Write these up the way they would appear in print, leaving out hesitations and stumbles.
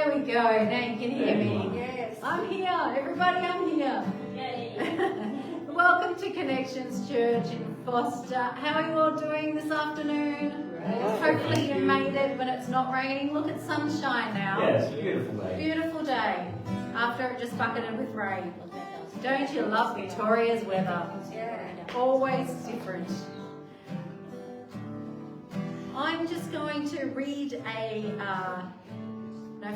There we go. Now you can hear me. Yes. I'm here. Everybody, I'm here. Yay. Welcome to Connections Church in Foster. How are you all doing this afternoon? Great. Hopefully you made it when it's not raining. Look at sunshine now. Yeah, it's a beautiful day. Beautiful day. After it just bucketed with rain. Don't you love Victoria's weather? Yeah. Always different. I'm just going to read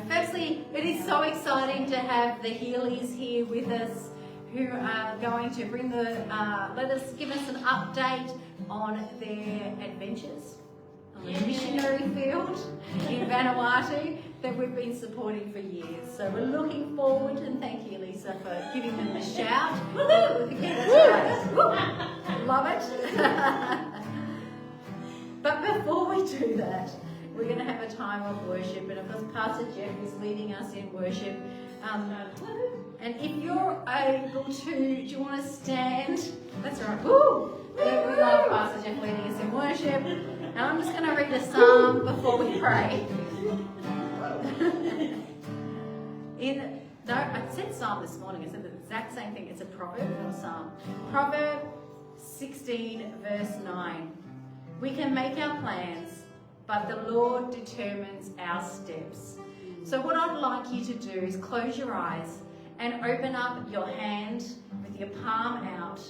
firstly, it is so exciting to have the Healy's here with us, who are going to bring give us an update on their adventures on the missionary field in Vanuatu that we've been supporting for years. So we're looking forward, and thank you, Lisa, for giving them a shout. Love it. But before we do that, we're going to have a time of worship, and of course Pastor Jeff is leading us in worship. And if you're able to, do you want to stand? That's right. Woo! Yeah, we love Pastor Jeff leading us in worship. And I'm just going to read a psalm before we pray. I said psalm this morning. I said the exact same thing. It's a proverb, not a psalm. Proverb 16, verse 9. We can make our plans, but the Lord determines our steps. So what I'd like you to do is close your eyes and open up your hand with your palm out.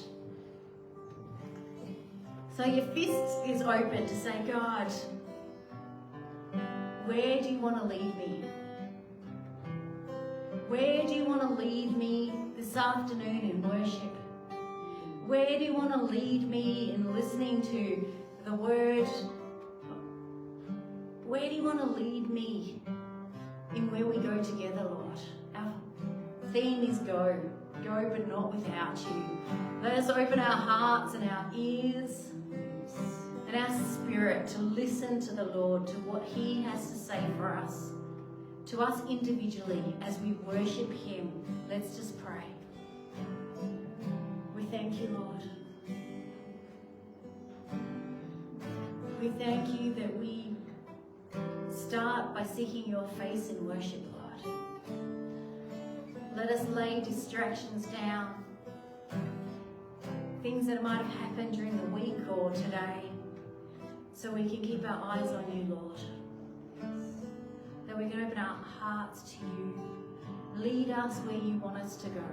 So your fist is open to say, God, where do you want to lead me? Where do you want to lead me this afternoon in worship? Where do you want to lead me in listening to the word? Where do you want to lead me in where we go together, Lord? Our theme is go. Go, but not without you. Let us open our hearts and our ears and our spirit to listen to the Lord, to what He has to say for us, to us individually as we worship Him. Let's just pray. We thank you, Lord. We thank you that we start by seeking your face in worship, Lord. Let us lay distractions down, things that might have happened during the week or today, so we can keep our eyes on you, Lord. That we can open our hearts to you. Lead us where you want us to go.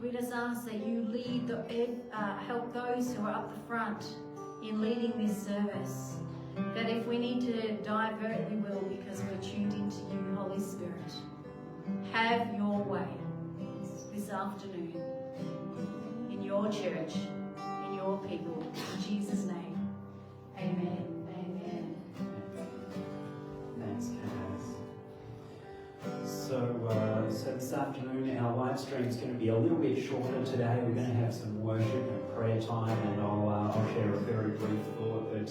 We just ask that you lead, help those who are up the front in leading this service. That if we need to divert, we will, because we're tuned into you, Holy Spirit. Have your way this afternoon in your church, in your people. In Jesus' name, amen. Amen. Thanks, Kaz. So this afternoon our live stream is going to be a little bit shorter today. We're going to have some worship and prayer time, and I'll share a very brief thought. But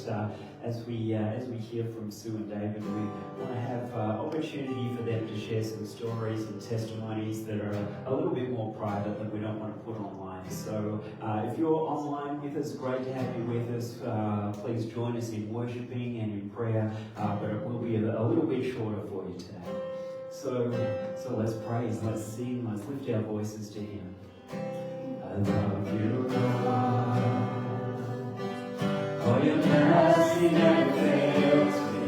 as we hear from Sue and David, we want to have opportunity for them to share some stories and testimonies that are a little bit more private that we don't want to put online. So if you're online with us, great to have you with us. Please join us in worshiping and in prayer, but it will be a little bit shorter for you today. So let's praise, let's sing, let's lift our voices to Him. I love you, Lord, for your mercy never fails me.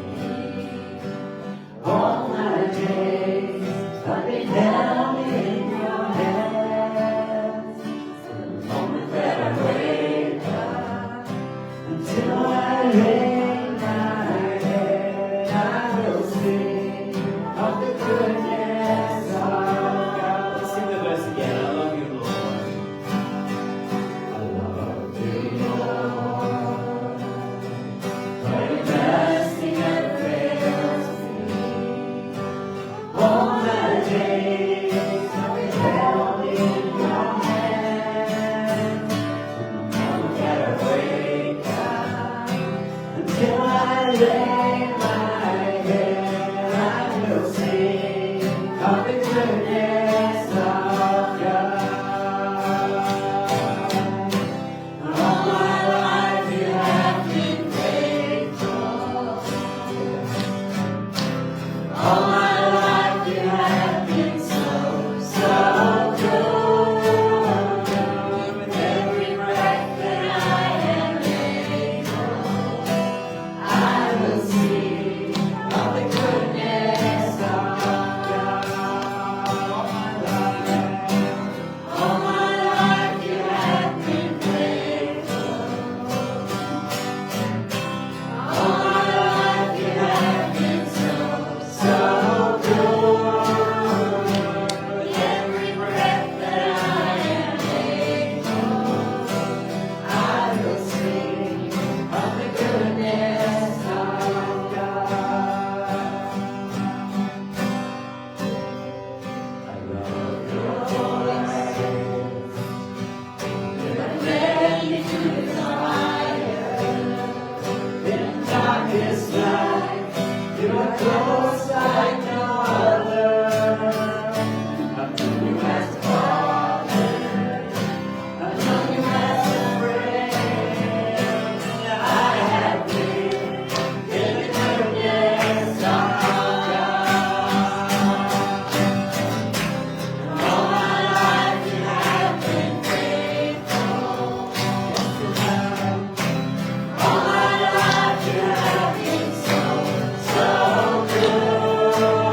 All my days I've been held in your hands. From the moment that I wake up until I lay my head, I will sing of the goodness of God. Let's sing the verse again. I love you, Lord. I love you, Lord. For your mercy never fails me. All my days I've been held in your hand. From the moment that I wake up until I lay my head, I will sing of the goodness of God. All my life you have been faithful. All my life you have been so, so good.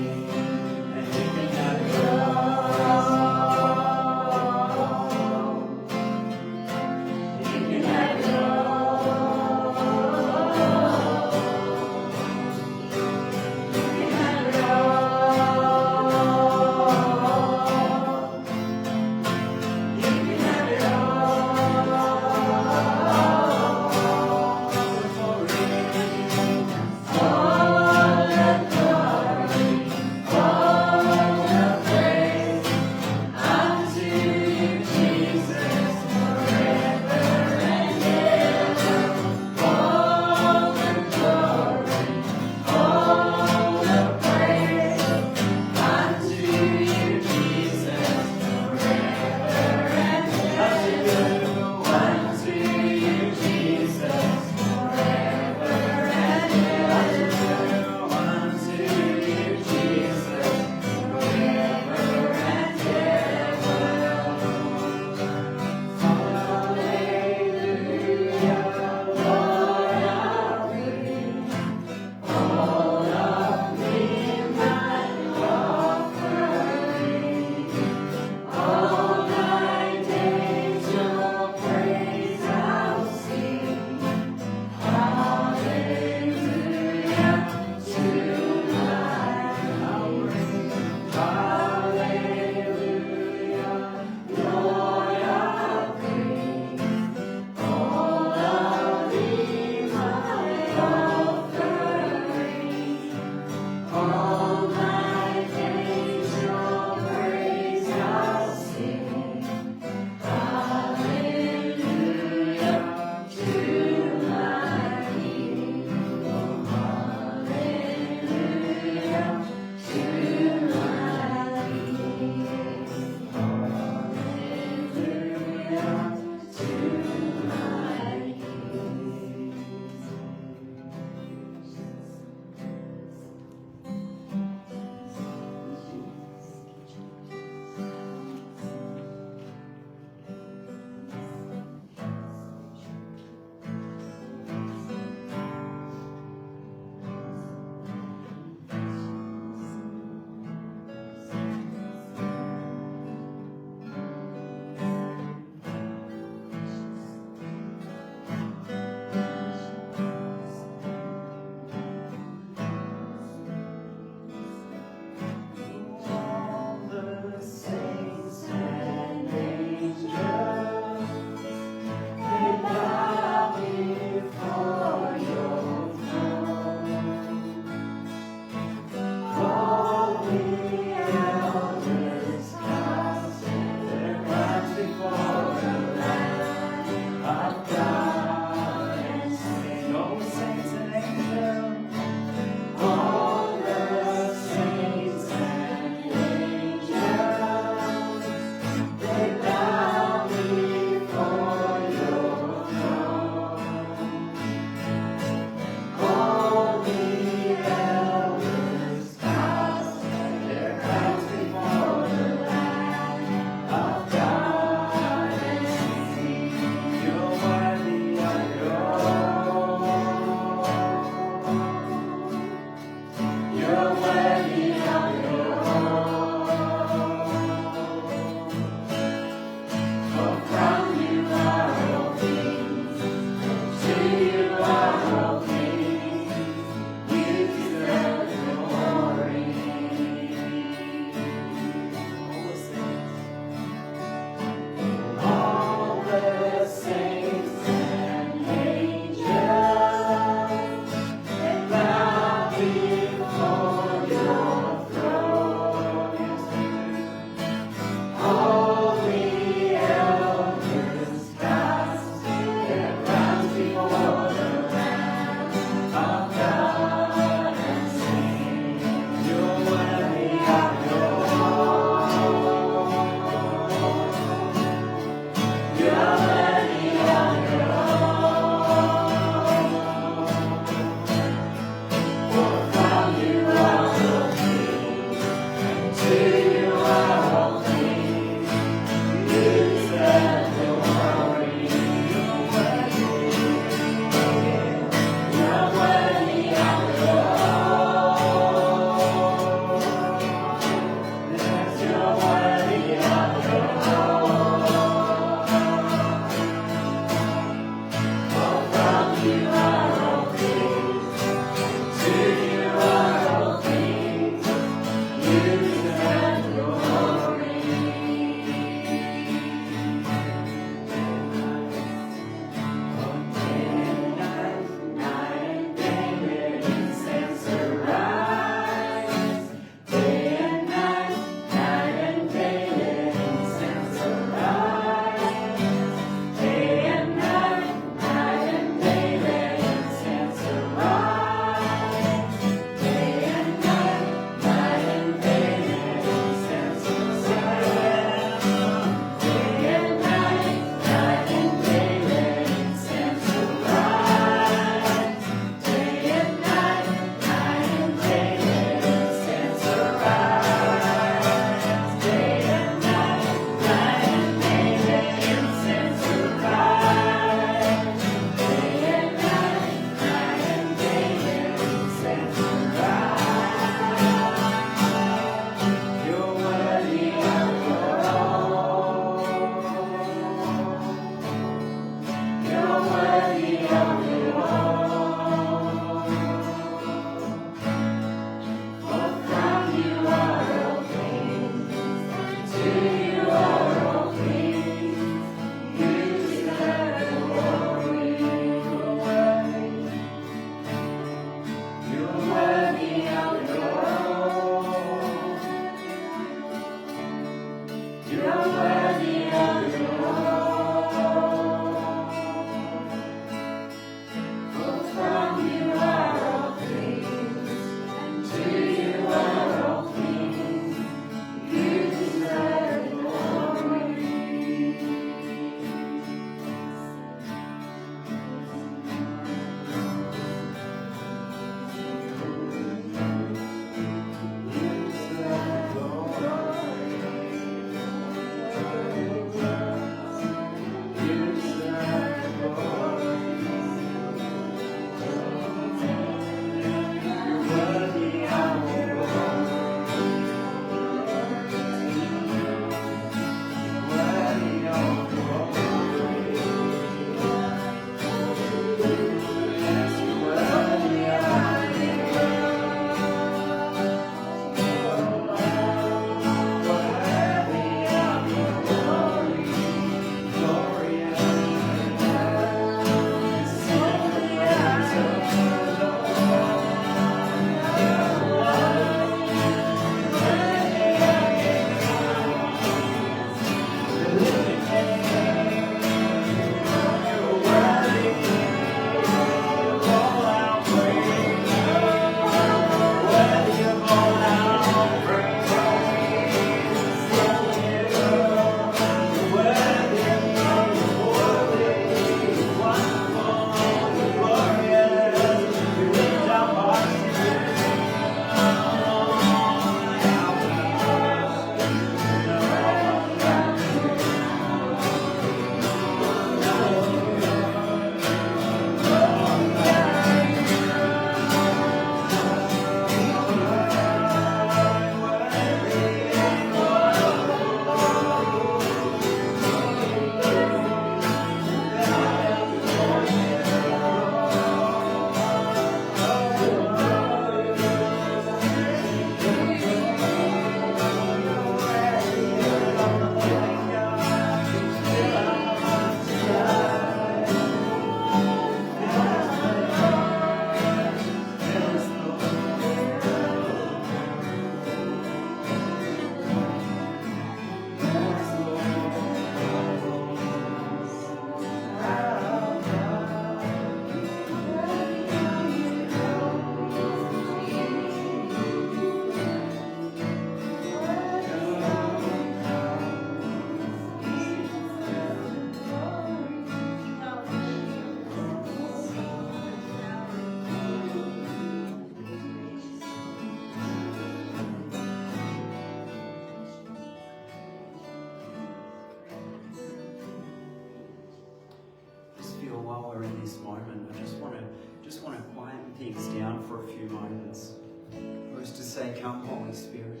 say, "Come, Holy Spirit."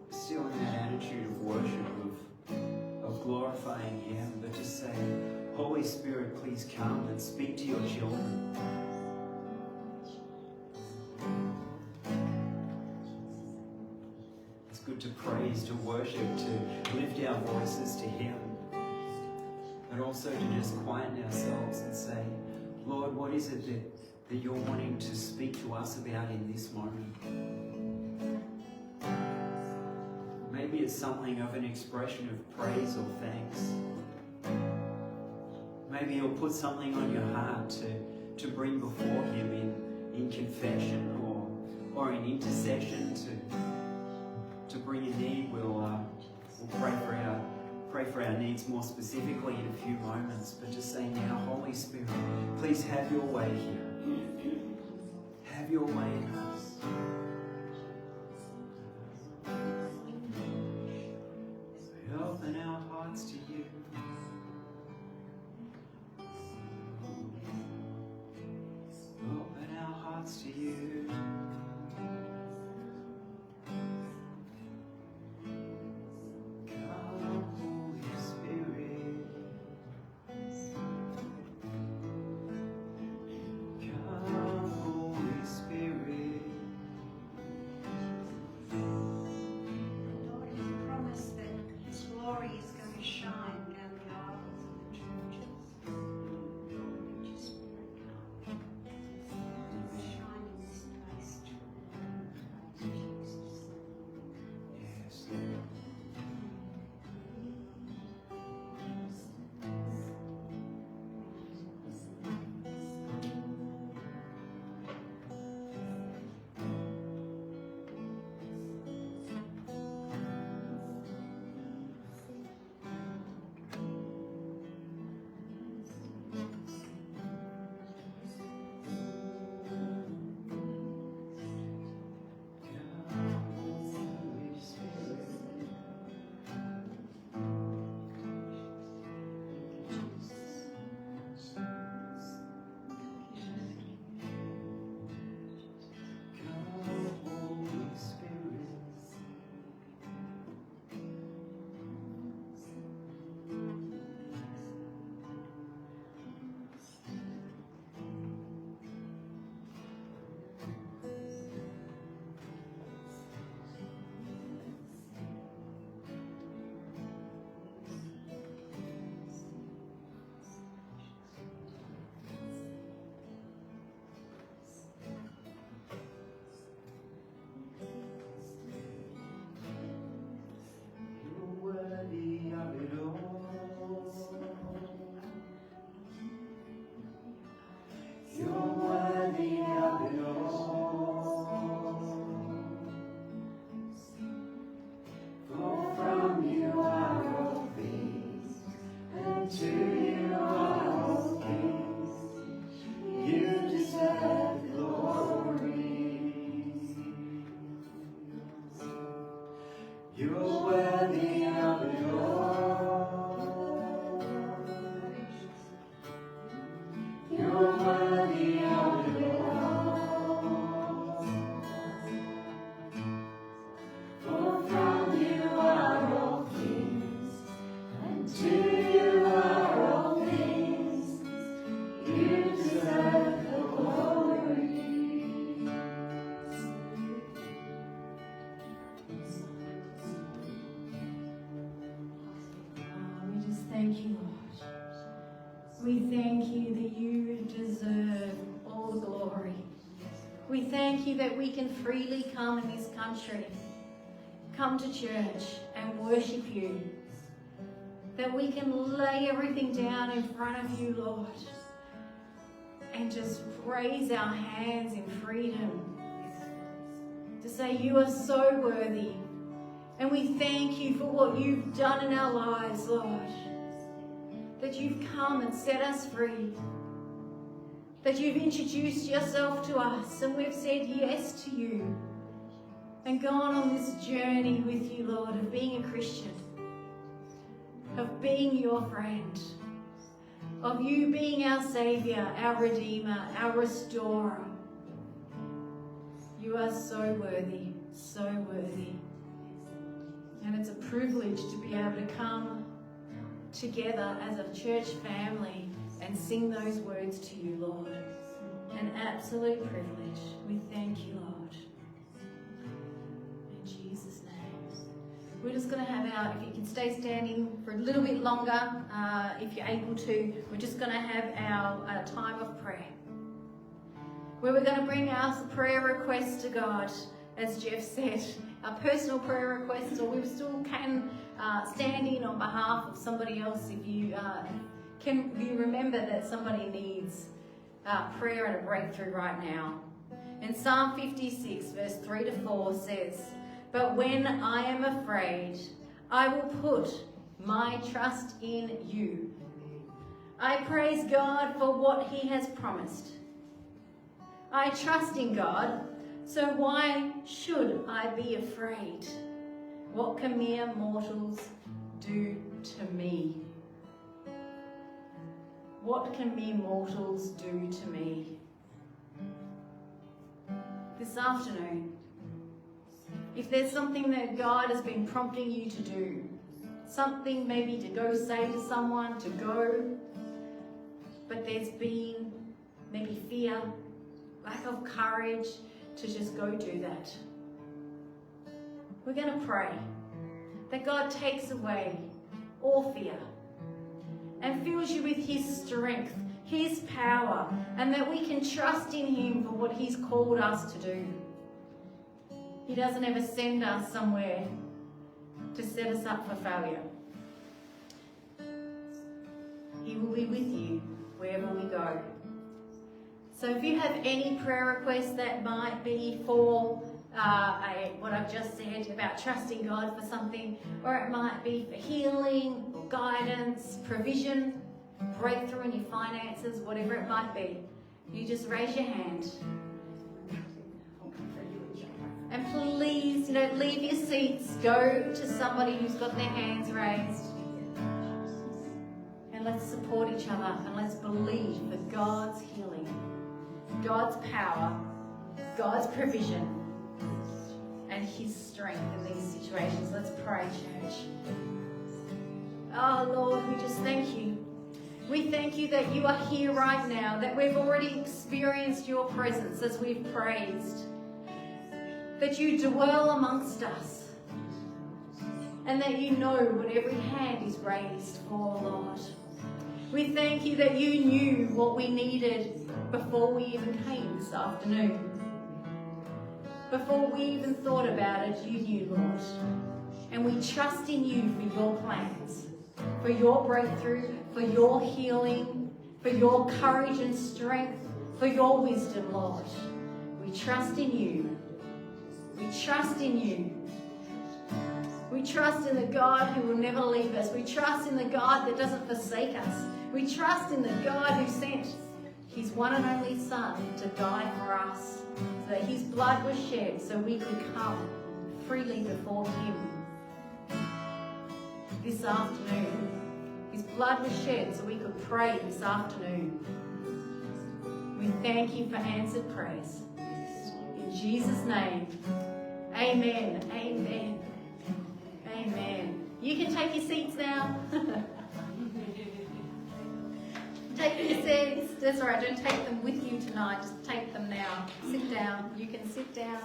Still in that attitude of worship, of glorifying Him, but just say, "Holy Spirit, please come and speak to your children." It's good to praise, to worship, to lift our voices to Him. But also to just quieten ourselves and say, Lord, what is it that you're wanting to speak to us about in this moment? Maybe it's something of an expression of praise or thanks. Maybe you'll put something on your heart to bring before Him in confession or in intercession to bring a need. We'll pray for our needs more specifically in a few moments, but just say now, Holy Spirit, please have your way here. Have your way in us. Open our hearts to you. Open our hearts to you. Come, Holy Spirit. Come, Holy Spirit. Lord, you promised that His glory is going to shine down the aisles of the churches. Lord, would your Spirit come? Shine in this place tonight. Jesus. Yes, Lord. Holy Spirit. Come, Holy Spirit. You're worthy of it all. You're worthy of it all. For from you are all things, and to you are all things. You deserve glory. You're worthy of it all. You're worthy of it all. For from you are all things, and to you are all things. You deserve the glory. We just thank you, Lord. We thank you that you deserve all the glory. We thank you that we can freely come in this country, come to church and worship you. That we can lay everything down in front of you, Lord, and just raise our hands in freedom to say you are so worthy. And we thank you for what you've done in our lives, Lord. That you've come and set us free. That you've introduced yourself to us and we've said yes to you. And gone on this journey with you, Lord, of being a Christian. Of being your friend. Of you being our Saviour, our Redeemer, our Restorer. You are so worthy, so worthy. And it's a privilege to be able to come together as a church family and sing those words to you, Lord. An absolute privilege. We thank you, Lord. In Jesus' name. we're just going to have if you can stay standing for a little bit longer, if you're able to, we're just going to have our time of prayer, where we're going to bring our prayer requests to God, as Jeff said, our personal prayer requests, or we still can stand in on behalf of somebody else if you remember that somebody needs prayer and a breakthrough right now. And Psalm 56 verse 3 to 4 says, "But when I am afraid, I will put my trust in you. I praise God for what he has promised. I trust in God, so why should I be afraid? What can mere mortals do to me?" What can mere mortals do to me? This afternoon, if there's something that God has been prompting you to do, something maybe to go say to someone, to go, but there's been maybe fear, lack of courage to just go do that, we're going to pray that God takes away all fear and fills you with his strength, his power, and that we can trust in him for what he's called us to do. He doesn't ever send us somewhere to set us up for failure. He will be with you wherever we go. So if you have any prayer requests that might be for what I've just said about trusting God for something, or it might be for healing or guidance, provision, breakthrough in your finances, whatever it might be, you just raise your hand. And please, leave your seats, go to somebody who's got their hands raised. And let's support each other and let's believe for God's healing, God's power, God's provision, and his strength in these situations. Let's pray, church. Oh, Lord, we just thank you. We thank you that you are here right now, that we've already experienced your presence as we've praised, that you dwell amongst us, and that you know what every hand is raised for, Lord. We thank you that you knew what we needed before we even came this afternoon. Before we even thought about it, you knew, Lord. And we trust in you for your plans, for your breakthrough, for your healing, for your courage and strength, for your wisdom, Lord. We trust in you. We trust in you. We trust in the God who will never leave us. We trust in the God that doesn't forsake us. We trust in the God who sent his one and only Son to die for us, so that his blood was shed so we could come freely before him. This afternoon, his blood was shed so we could pray this afternoon. We thank you for answered prayers. In Jesus' name, amen, amen, amen. You can take your seats now. Take your seats. That's all right. Don't take them with you tonight. Just take them now. Sit down. You can sit down.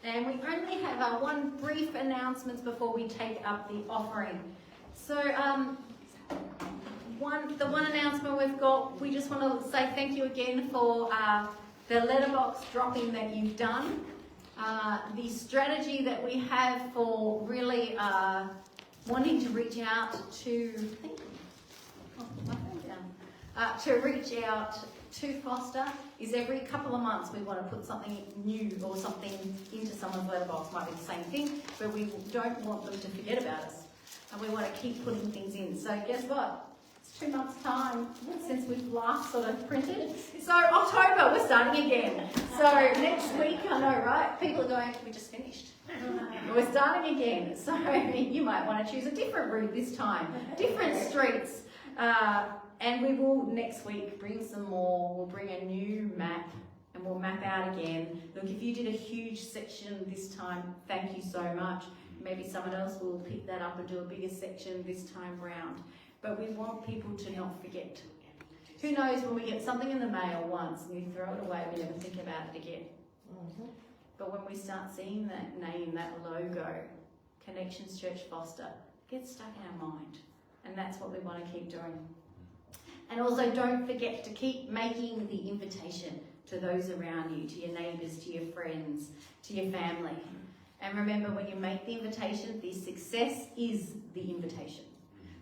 And we only have one brief announcement before we take up the offering. So the one announcement we've got, we just want to say thank you again for the letterbox dropping that you've done. The strategy that we have for really wanting to reach out to, to reach out to Foster is every couple of months we want to put something new or something into someone's letterbox. Might be the same thing, but we don't want them to forget about us, and we want to keep putting things in. So guess what? It's 2 months' time since we've last sort of printed. So October, we're starting again. So next week, I know, right? People are going, we just finished. We're starting again. So you might want to choose a different route this time, different streets. And we will next week bring some more. We'll bring a new map and we'll map out again. Look, if you did a huge section this time, thank you so much. Maybe someone else will pick that up and do a bigger section this time round. But we want people to not forget. Who knows, when we get something in the mail once and we throw it away, we never think about it again. But when we start seeing that name, that logo, Connections Church Foster, it gets stuck in our mind. And that's what we want to keep doing. And also don't forget to keep making the invitation to those around you, to your neighbours, to your friends, to your family. And remember, when you make the invitation, the success is the invitation.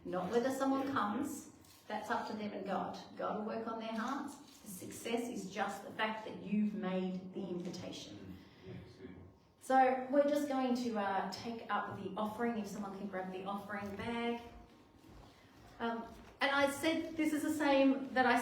Not whether someone comes, that's up to them and God. God will work on their hearts. The success is just the fact that you've made the invitation. So we're just going to take up the offering, if someone can grab the offering bag. And I said this is the same that I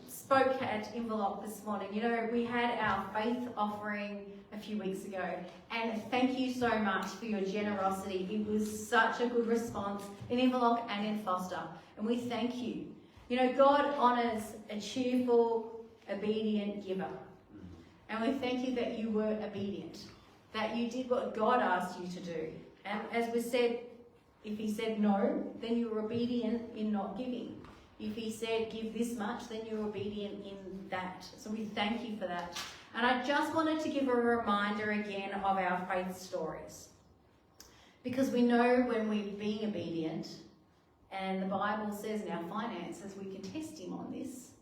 spoke at Envelope this morning. You know, we had our faith offering a few weeks ago, and thank you so much for your generosity. It was such a good response in Envelope and in Foster, and we thank you. You know, God honours a cheerful, obedient giver, and we thank you that you were obedient, that you did what God asked you to do. And as we said, if he said no, then you were obedient in not giving. If he said give this much, then you're obedient in that. So we thank you for that. And I just wanted to give a reminder again of our faith stories. Because we know when we're being obedient, and the Bible says in our finances, we can test him on this,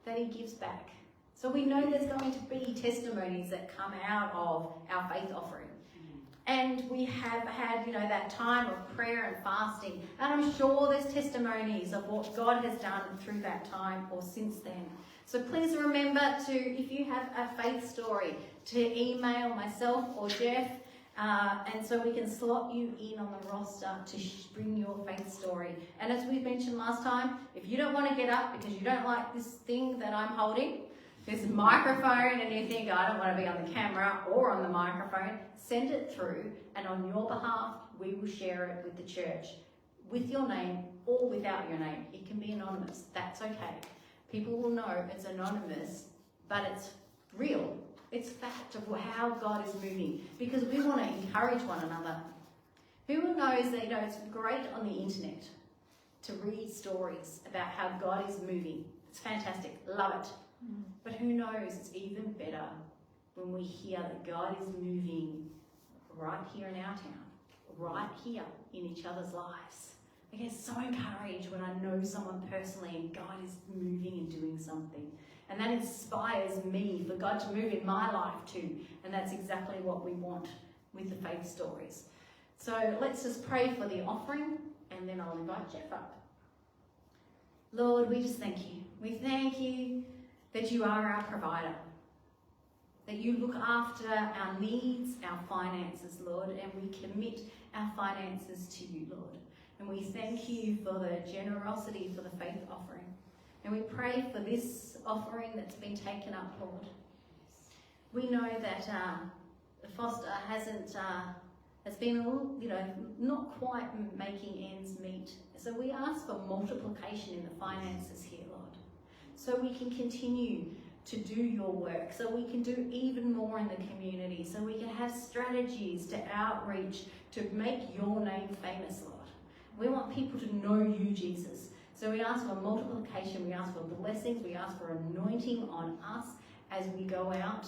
that he gives back. So we know there's going to be testimonies that come out of our faith offering. And we have had, you know, that time of prayer and fasting. And I'm sure there's testimonies of what God has done through that time or since then. So please remember to, if you have a faith story, to email myself or Jeff, and so we can slot you in on the roster to bring your faith story. And as we mentioned last time, if you don't want to get up because you don't like this thing that I'm holding, this microphone, and you think, I don't want to be on the camera or on the microphone, send it through, and on your behalf, we will share it with the church, with your name or without your name. It can be anonymous. That's okay. People will know it's anonymous, but it's real. It's fact of how God is moving, because we want to encourage one another. Who knows that, you know, it's great on the internet to read stories about how God is moving. It's fantastic. Love it. But who knows, it's even better when we hear that God is moving right here in our town, right here in each other's lives. I get so encouraged when I know someone personally and God is moving and doing something. And that inspires me for God to move in my life too. And that's exactly what we want with the faith stories. So let's just pray for the offering, and then I'll invite Jeff up. Lord, we just thank you. We thank you that you are our provider, that you look after our needs, our finances, Lord, and we commit our finances to you, Lord. And we thank you for the generosity for the faith offering. And we pray for this offering that's been taken up, Lord. We know that Foster has been a little, you know, not quite making ends meet. So we ask for multiplication in the finances here, Lord, so we can continue to do your work, so we can do even more in the community, so we can have strategies to outreach, to make your name famous, Lord. We want people to know you, Jesus. So we ask for multiplication, we ask for blessings, we ask for anointing on us as we go out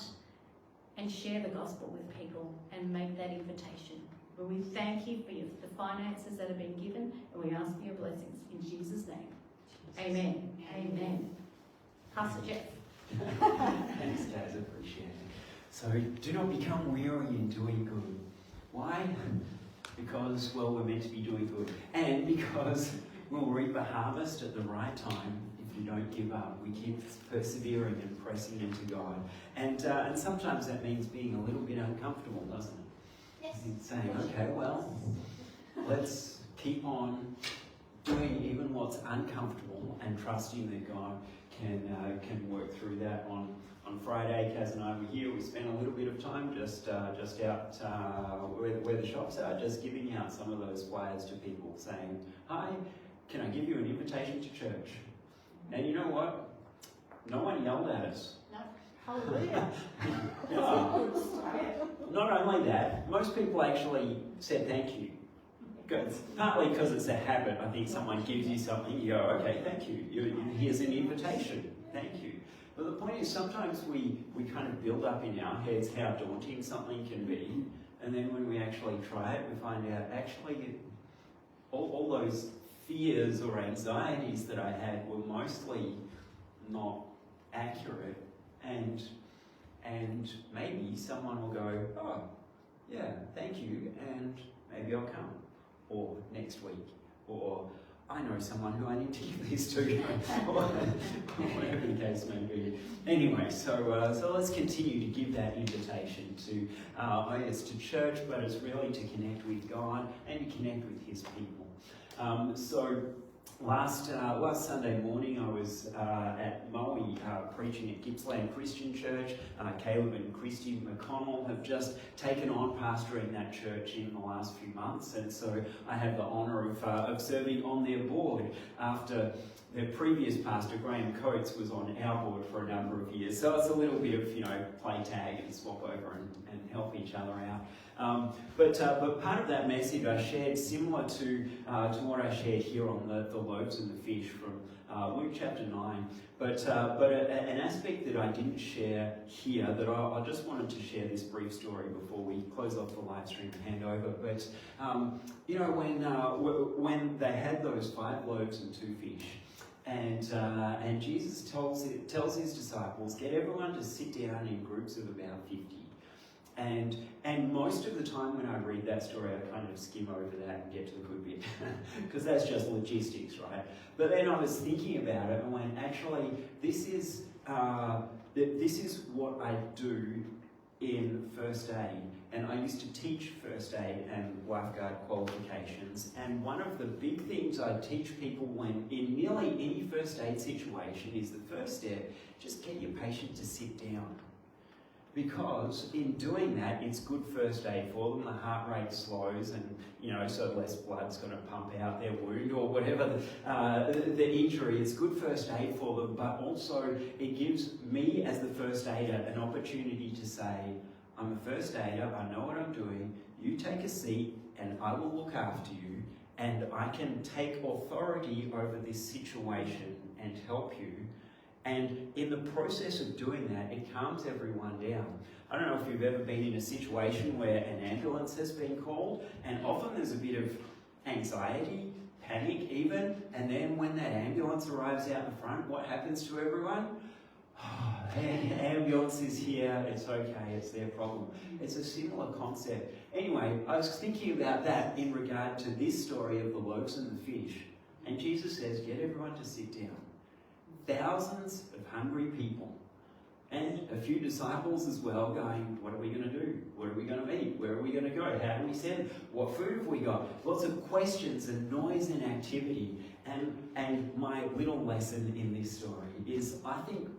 and share the gospel with people and make that invitation. But we thank you for the finances that have been given, and we ask for your blessings in Jesus' name. Amen. Amen. Pastor Jeff. Thanks, Daz, appreciate it. So do not become weary in doing good. Why? Because, well, we're meant to be doing good. And because we'll reap a harvest at the right time if we don't give up. We keep persevering and pressing into God. And sometimes that means being a little bit uncomfortable, doesn't it? Yes. It's saying, okay, well, let's keep on doing even what's uncomfortable and trusting that God can work through that. On Friday, Kaz and I were here. We spent a little bit of time just out where the shops are, just giving out some of those flyers to people saying, hi, can I give you an invitation to church? And you know what? No one yelled at us. No. Hallelujah. Not only that, most people actually said thank you. Good. Partly because it's a habit. I think someone gives you something, you go, okay, thank you. Here's an invitation. Thank you. But the point is, sometimes we kind of build up in our heads how daunting something can be, and then when we actually try it, we find out actually all those fears or anxieties that I had were mostly not accurate, and maybe someone will go, oh, yeah, thank you, and maybe I'll come, or next week, or I know someone who I need to give this to, or whatever the case may be. Anyway, so let's continue to give that invitation to, it's to church, but it's really to connect with God and to connect with His people. So last Sunday morning I was at Maui preaching at Gippsland Christian Church. Caleb and Christy McConnell have just taken on pastoring that church in the last few months, and so I have the honour of serving on their board after their previous pastor, Graham Coates, was on our board for a number of years. So it's a little bit of, play tag and swap over and help each other out. But part of that message I shared similar to what I shared here on the loaves and the fish from Luke chapter 9. But an aspect that I didn't share here, that I just wanted to share this brief story before we close off the live stream and hand over. But when they had those 5 loaves and 2 fish, and Jesus tells his disciples, get everyone to sit down in groups of about 50. And most of the time when I read that story, I kind of skim over that and get to the good bit, because that's just logistics, right? But then I was thinking about it and went, actually, this is what I do in first aid. And I used to teach first aid and lifeguard qualifications. And one of the big things I teach people when in nearly any first aid situation is the first step, just get your patient to sit down. Because in doing that, it's good first aid for them. The heart rate slows, and so less blood's going to pump out their wound or whatever the injury. It's good first aid for them, but also it gives me as the first aider an opportunity to say, I'm a first aider, I know what I'm doing, you take a seat and I will look after you, and I can take authority over this situation and help you. And in the process of doing that, it calms everyone down. I don't know if you've ever been in a situation where an ambulance has been called, and often there's a bit of anxiety, panic even, and then when that ambulance arrives out in front, what happens to everyone? Oh, the ambulance is here, it's okay, it's their problem. It's a similar concept. Anyway, I was thinking about that in regard to this story of the loaves and the fish. And Jesus says, get everyone to sit down. Thousands of hungry people, and a few disciples as well going, what are we going to do? What are we going to eat? Where are we going to go? How do we send? What food have we got? Lots of questions and noise and activity. And my little lesson in this story is, I think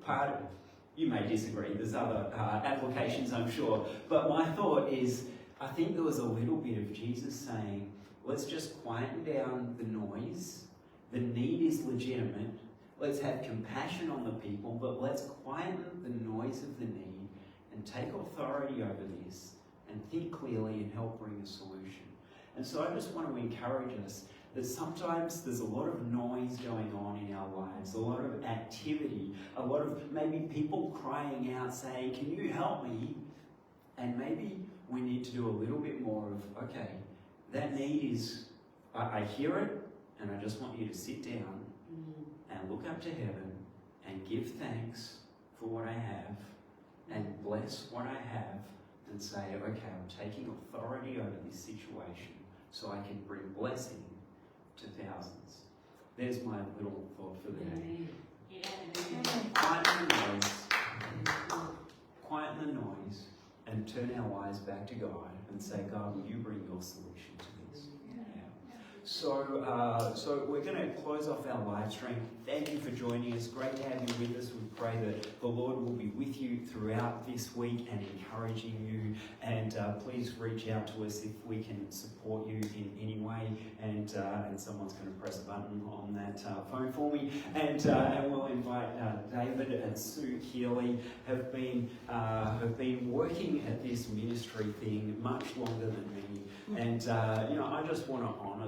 you may disagree, there's other applications I'm sure, but my thought is, I think there was a little bit of Jesus saying, let's just quieten down the noise. The need is legitimate. Let's have compassion on the people, but let's quieten the noise of the need and take authority over this and think clearly and help bring a solution. And so I just want to encourage us that sometimes there's a lot of noise going on in our lives, a lot of activity, a lot of maybe people crying out saying, can you help me? And maybe we need to do a little bit more of, okay, that need is, I hear it, and I just want you to sit down and look up to heaven and give thanks for what I have and bless what I have and say, okay, I'm taking authority over this situation so I can bring blessing to thousands. There's my little thought for the day. Quieten the noise and turn our eyes back to God and say, God, will you bring your solution to this? So we're going to close off our live stream. Thank you for joining us. Great to have you with us. We pray that the Lord will be with you throughout this week and encouraging you. And please reach out to us if we can support you in any way. And someone's going to press a button on that phone for me. And we'll invite David and Sue Keeley have been working at this ministry thing much longer than me. And I just want to honour